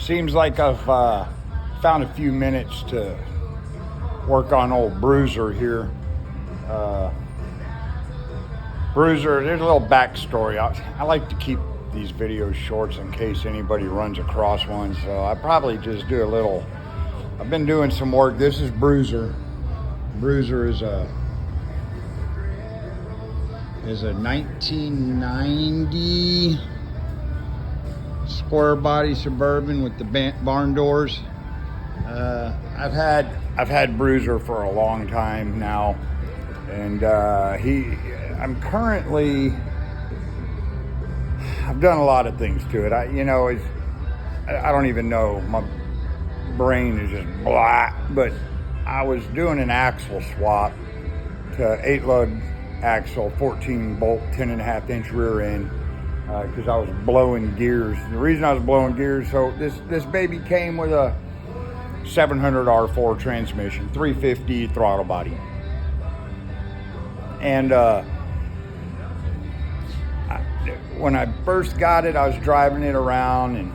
Seems like I've found a few minutes to work on old Bruiser here. Bruiser, there's a little backstory. I like to keep these videos short in case anybody runs across one, so I probably just do a little. I've been doing some work. This is Bruiser. Bruiser is a 1990 square body Suburban with the barn doors. I've had Bruiser for a long time now, and I'm currently. I've done a lot of things to it. I don't even know. My brain is just blah. But I was doing an axle swap to 8-lug axle, 14 bolt, 10.5 inch rear end, because I was blowing gears. The reason I was blowing gears, so this baby came with a 700 R4 transmission, 350 throttle body, and when I first got it, I was driving it around and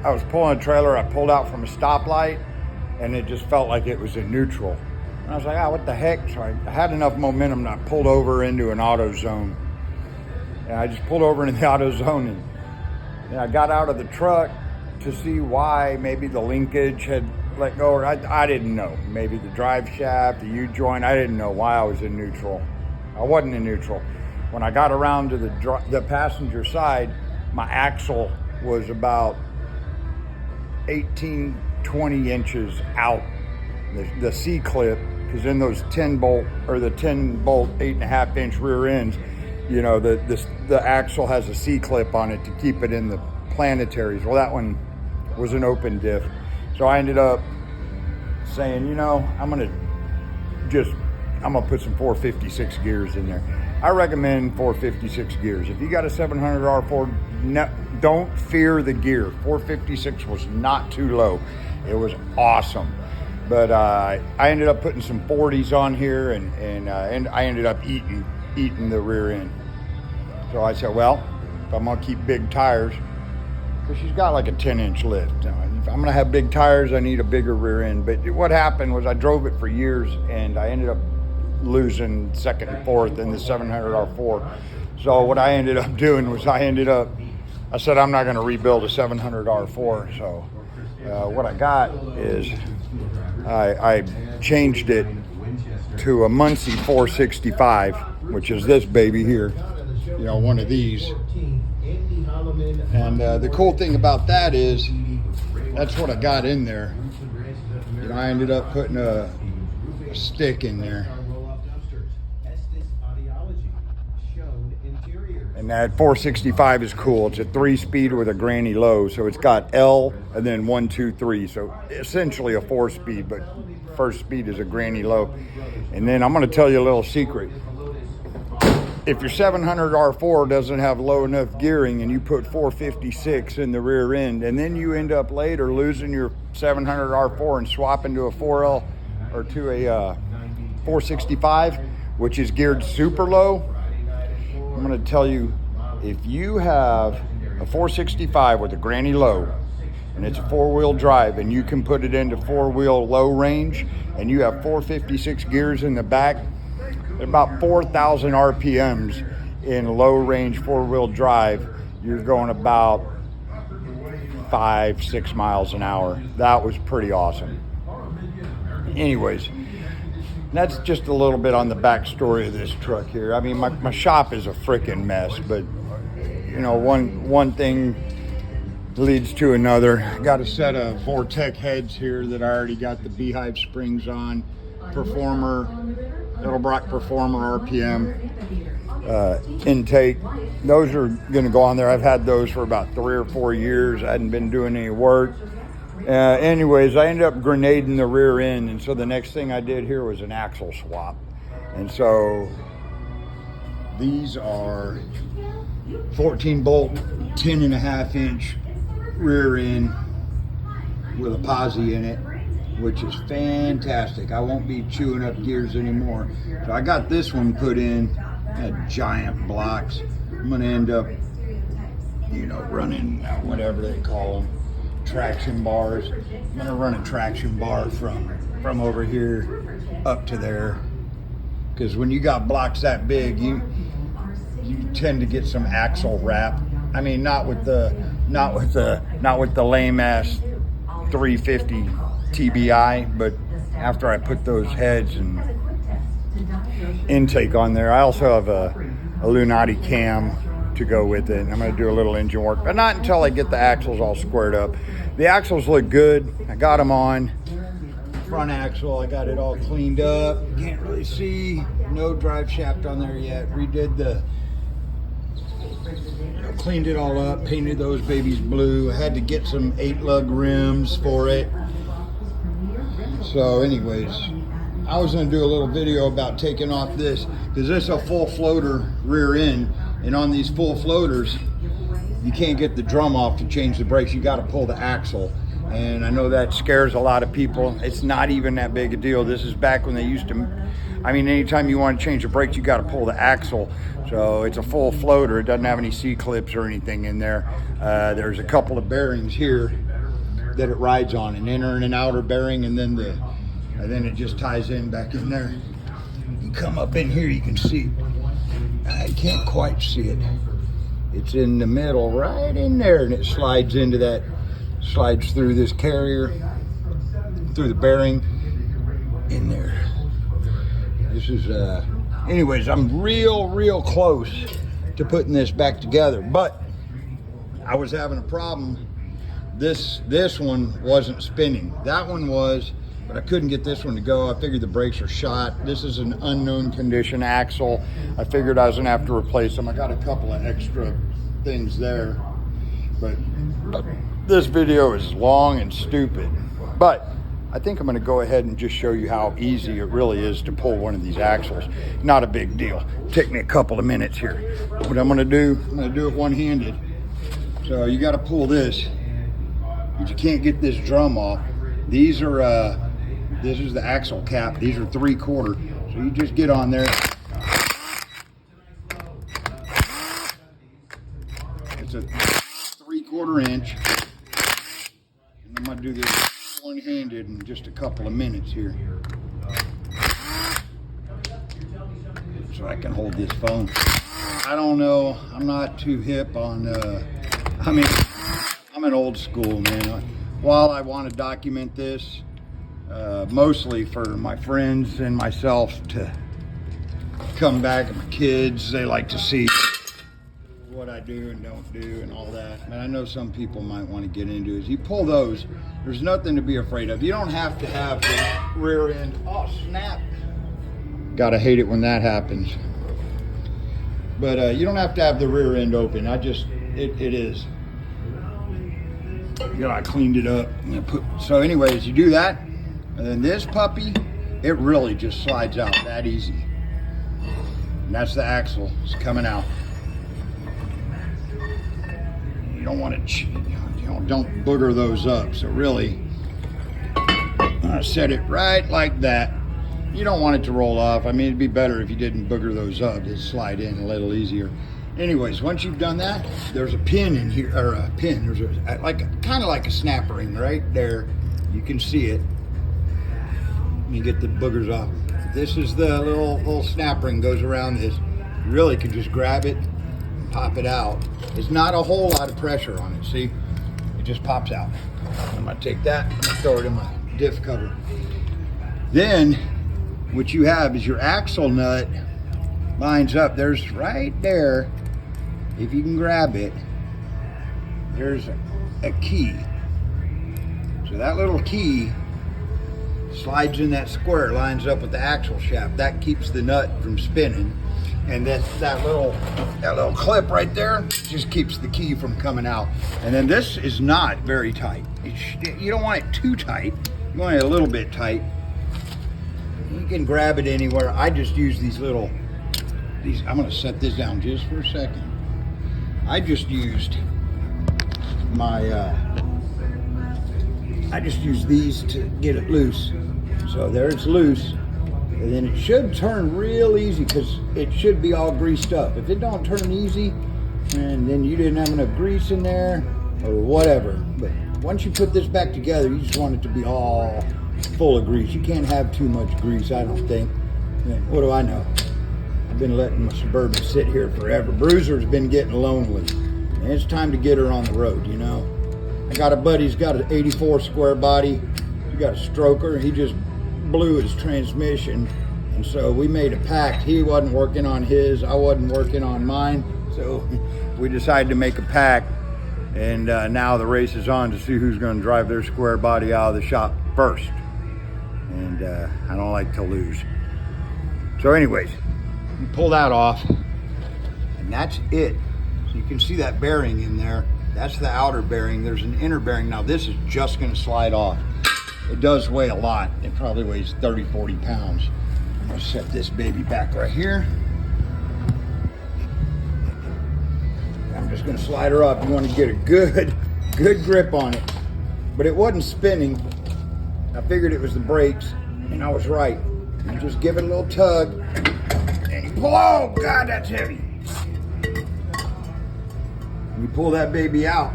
I was pulling a trailer. I pulled out from a stoplight, and it just felt like it was in neutral. And I was like, what the heck? So I had enough momentum and I pulled over into an auto zone. And I just pulled over into the auto zone, and I got out of the truck to see why maybe the linkage had let go. I didn't know. Maybe the drive shaft, the U-joint. I didn't know why I was in neutral. I wasn't in neutral. When I got around to the passenger side, my axle was about 18, 20 inches out. The C-clip, because in those 10 bolt, 8.5 inch rear ends, the axle has a C-clip on it to keep it in the planetaries. Well, that one was an open diff. So I ended up saying, I'm gonna put some 456 gears in there. I recommend 456 gears. If you got a 700 R4, don't fear the gear. 456 was not too low. It was awesome. But I ended up putting some 40s on here, and I ended up eating the rear end. So I said, well, if I'm gonna keep big tires, because she's got like a 10-inch lift. If I'm gonna have big tires, I need a bigger rear end. But what happened was I drove it for years, and I ended up losing second and fourth in the 700 R4. So what I ended up doing was I said I'm not going to rebuild a 700 R4. So what I got is I changed it to a Muncie 465, which is this baby here, one of these. And the cool thing about that is that's what I got in there. I ended up putting a stick in there. And that 465 is cool. It's a 3-speed with a granny low. So it's got L and then 1, 2, 3. So essentially a 4-speed, but first speed is a granny low. And then I'm going to tell you a little secret. If your 700 R4 doesn't have low enough gearing and you put 456 in the rear end, and then you end up later losing your 700 R4 and swapping to a 4L or to a 465, which is geared super low, I'm going to tell you, if you have a 465 with a granny low and it's a 4-wheel drive and you can put it into 4-wheel low range and you have 456 gears in the back, about 4,000 RPMs in low range 4-wheel drive, you're going about 5-6 miles an hour. That was pretty awesome. Anyways, that's just a little bit on the backstory of this truck here. I mean, my shop is a freaking mess, but one thing leads to another. I got a set of Vortec heads here that I already got the beehive springs on. Performer, Edelbrock Performer RPM intake. Those are going to go on there. I've had those for about 3 or 4 years. I hadn't been doing any work. Anyways, I ended up grenading the rear end, and so the next thing I did here was an axle swap. And so these are 14 bolt, 10.5 inch rear end with a posi in it, which is fantastic. I won't be chewing up gears anymore. So I got this one put in, had giant blocks. I'm gonna end up you know, running whatever they call them, traction bars. I'm gonna run a traction bar from over here up to there, because when you got blocks that big, you tend to get some axle wrap. I mean, not with the lame ass 350 TBI, but after I put those heads and intake on there. I also have a Lunati cam to go with it, and I'm going to do a little engine work, but not until I get the axles all squared up. The axles look good. I got them on. Front axle, I got it all cleaned up. Can't really see. No drive shaft on there yet. Redid cleaned it all up, painted those babies blue. I had to get some 8-lug rims for it. So anyways, I was going to do a little video about taking off this, because this is a full floater rear end, and on these full floaters you can't get the drum off to change the brakes. You got to pull the axle, and I know that scares a lot of people. It's not even that big a deal. This is back when they used to, I mean, anytime you want to change the brakes, you got to pull the axle. So it's a full floater. It doesn't have any C-clips or anything in there. There's a couple of bearings here that it rides on, an inner and an outer bearing, and then it just ties in back in there. You come up in here, you can see, I can't quite see it. It's in the middle, right in there, and it slides into that, slides through this carrier, through the bearing, in there. This is, anyways, I'm real close to putting this back together, but I was having a problem. This one wasn't spinning. That one was, but I couldn't get this one to go. I figured the brakes are shot. This is an unknown condition axle. I figured I was gonna have to replace them. I got a couple of extra things there, but this video is long and stupid. But I think I'm gonna go ahead and just show you how easy it really is to pull one of these axles. Not a big deal. Take me a couple of minutes here. What I'm gonna do it one-handed. So you gotta pull this, but you can't get this drum off. These are, this is the axle cap. These are 3/4. So you just get on there. It's a 3/4 inch. And I'm gonna do this one-handed in just a couple of minutes here. So I can hold this phone. I don't know, I'm not too hip on, I mean, I'm an old school man. While I want to document this, mostly for my friends and myself to come back, and my kids, they like to see what I do and don't do and all that. And I know some people might want to get into it. You pull those, there's nothing to be afraid of. You don't have to have the rear end, oh snap. Gotta hate it when that happens. But you don't have to have the rear end open. It is. You know, I cleaned it up. So anyways, you do that, and then this puppy, it really just slides out that easy. And that's the axle. It's coming out. You don't want to, don't booger those up. So really, I set it right like that. You don't want it to roll off. I mean, it'd be better if you didn't booger those up. It'd slide in a little easier. Anyways, once you've done that, there's a pin in here, or a pin. There's kind of like a snap ring right there. You can see it. You get the boogers off. This is the little snap ring goes around this. You really could just grab it and pop it out. There's not a whole lot of pressure on it. See, it just pops out. I'm gonna take that and throw it in my diff cover. Then, what you have is your axle nut lines up. There's right there. If you can grab it, there's a key. So that little key slides in that square, lines up with the axle shaft. That keeps the nut from spinning. And then that little clip right there just keeps the key from coming out. And then this is not very tight. You don't want it too tight. You want it a little bit tight. You can grab it anywhere. I just use these, I'm gonna set this down just for a second. I just used these to get it loose. So there it's loose. And then it should turn real easy because it should be all greased up. If it don't turn easy, and then you didn't have enough grease in there or whatever. But once you put this back together, you just want it to be all full of grease. You can't have too much grease, I don't think. What do I know? I've been letting my Suburban sit here forever. Bruiser's been getting lonely, and it's time to get her on the road, you know. I got a buddy, he's got an 84 square body. He got a stroker. He just blew his transmission, and so we made a pact. He wasn't working on his, I wasn't working on mine, so we decided to make a pact, and now the race is on to see who's going to drive their square body out of the shop first, and I don't like to lose. So anyways, you pull that off, and that's it. So you can see that bearing in there. That's the outer bearing. There's an inner bearing. Now this is just going to slide off. It does weigh a lot. It probably weighs 30, 40 pounds. I'm going to set this baby back right here. I'm just going to slide her up. You want to get a good grip on it. But it wasn't spinning. I figured it was the brakes, and I was right. You just give it a little tug, and you pull. Oh, God, that's heavy. You pull that baby out.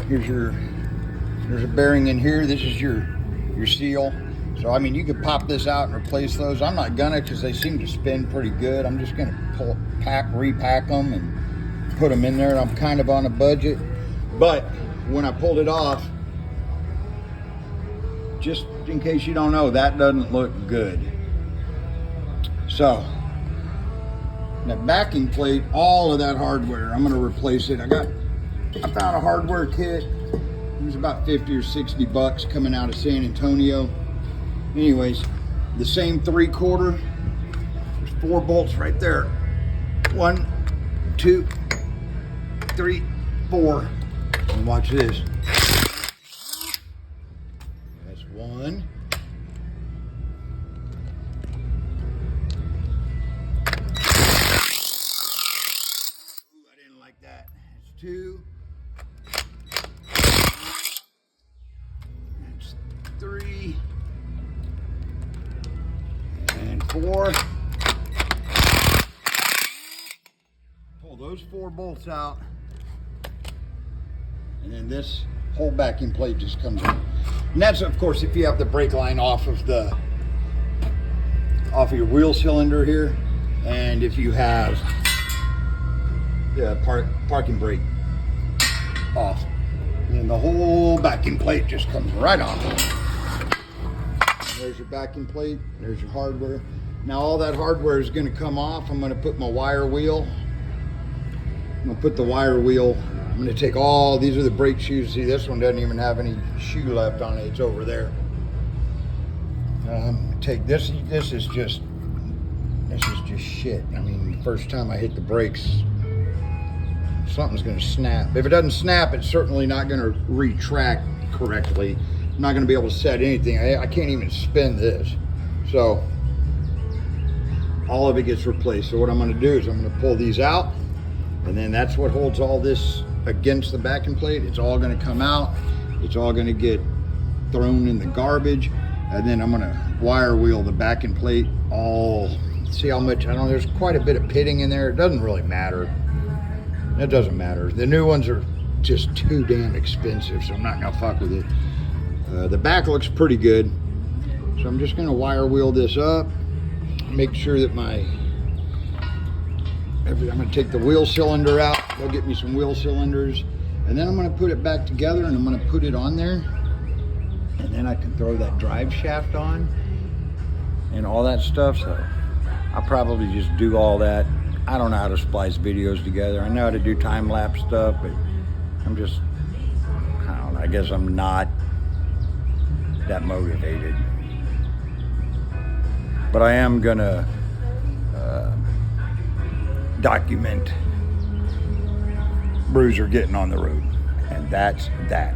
There's a bearing in here. This is your seal. So, I mean, you could pop this out and replace those. I'm not gonna, because they seem to spin pretty good. I'm just gonna repack them and put them in there. I'm kind of on a budget. But when I pulled it off, just in case you don't know, that doesn't look good. So, that backing plate, all of that hardware, I'm gonna replace it. I found a hardware kit. It was about 50 or 60 bucks coming out of San Antonio. Anyways, the same 3/4. There's 4 bolts right there. 1, 2, 3, 4. And watch this. That's 1. Ooh, I didn't like that. That's 2. 3 and 4. Pull those 4 bolts out, and then this whole backing plate just comes in. And that's, of course, if you have the brake line off of your wheel cylinder here, and if you have the parking brake off, and the whole backing plate just comes right off. There's your backing plate, there's your hardware. Now all that hardware is going to come off. I'm going to put my wire wheel. I'm going to put the wire wheel. I'm going to take all, these are the brake shoes. See, this one doesn't even have any shoe left on it. It's over there. Take this. This is just shit. I mean, the first time I hit the brakes, something's going to snap. If it doesn't snap, it's certainly not going to retract correctly. I'm not going to be able to set anything. I can't even spin this. So all of it gets replaced. So what I'm going to do is I'm going to pull these out, and then that's what holds all this against the backing plate. It's all going to come out. It's all going to get thrown in the garbage, and then I'm going to wire wheel the backing plate all. See how much, I don't know, there's quite a bit of pitting in there. It doesn't really matter. It doesn't matter. The new ones are just too damn expensive, so I'm not going to fuck with it. The back looks pretty good, so I'm just going to wire wheel this up, make sure that I'm going to take the wheel cylinder out, go get me some wheel cylinders, and then I'm going to put it back together, and I'm going to put it on there, and then I can throw that drive shaft on and all that stuff. So I'll probably just do all that. I don't know how to splice videos together. I know how to do time-lapse stuff, but I'm just, I don't know, I guess I'm not that motivated. But I am gonna document Bruiser getting on the road, and that's that.